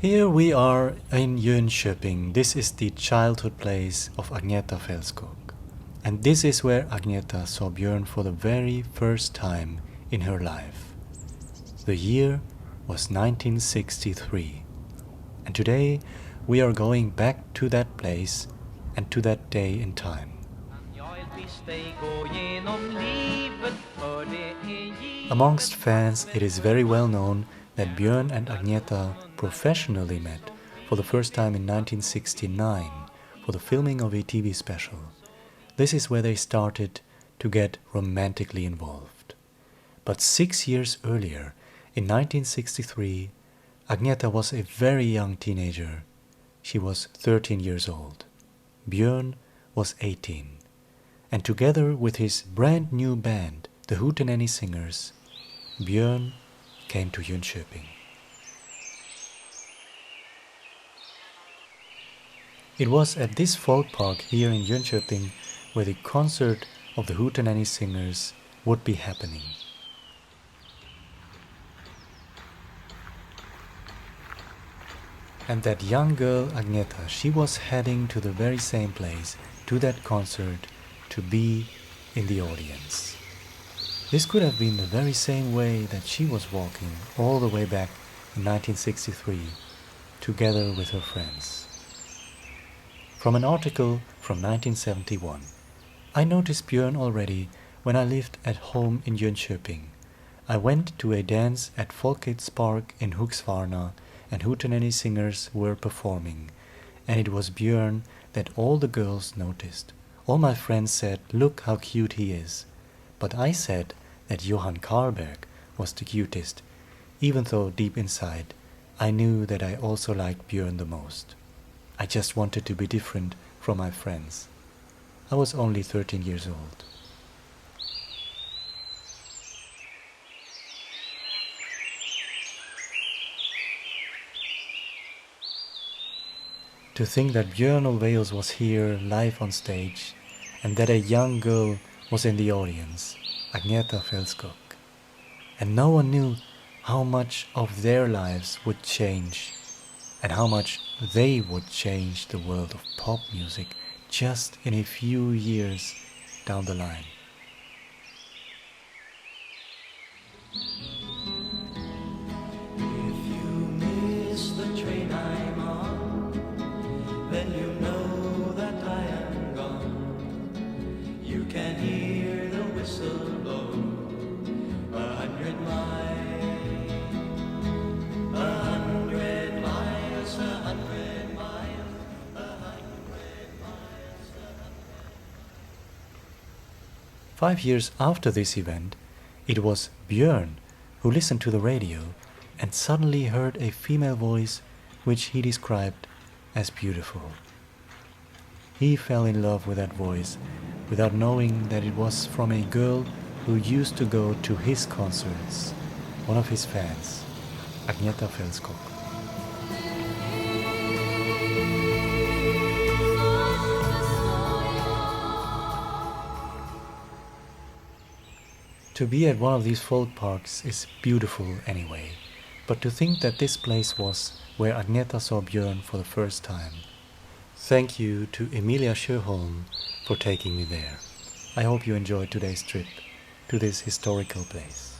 Here we are in Jönköping. This is the childhood place of Agnetha Fältskog. And this is where Agnetha saw Björn for the very first time in her life. The year was 1963. And today we are going back to that place and to that day in time. Amongst fans, it is very well known that Björn and Agnetha professionally met for the first time in 1969 for the filming of a TV special. This is where they started to get romantically involved. But 6 years earlier, in 1963, Agnetha was a very young teenager. She was 13 years old. Björn was 18. And together with his brand new band, the Hootenanny Singers, Björn came to Jönköping. It was at this Folkpark here in Jönköping where the concert of the Hootenanny Singers would be happening. And that young girl Agnetha, she was heading to the very same place, to that concert, to be in the audience. This could have been the very same way that she was walking all the way back in 1963, together with her friends. From an article from 1971, I noticed Björn already when I lived at home in Jönköping. I went to a dance at Folkpark in Hugsvarna, and Hootenanny Singers were performing, and it was Björn that all the girls noticed. All my friends said, "Look how cute he is." But I said that Johan Karlberg was the cutest, even though deep inside I knew that I also liked Björn the most. I just wanted to be different from my friends. I was only 13 years old. To think that Björn Ulvaeus was here live on stage and that a young girl was in the audience, Agnetha Fältskog. And no one knew how much of their lives would change and how much they would change the world of pop music just in a few years down the line. Then you know that I am gone. You can hear the whistle blow 100 miles, 100 miles, 100 miles, 100 miles. 5 years after this event, it was Björn who listened to the radio and suddenly heard a female voice which he described as beautiful. He fell in love with that voice without knowing that it was from a girl who used to go to his concerts, one of his fans, Agnetha Fältskog. To be at one of these folk parks is beautiful anyway, but to think that this place was where Agnetha saw Björn for the first time. Thank you to Emilia Sjöholm for taking me there. I hope you enjoyed today's trip to this historical place.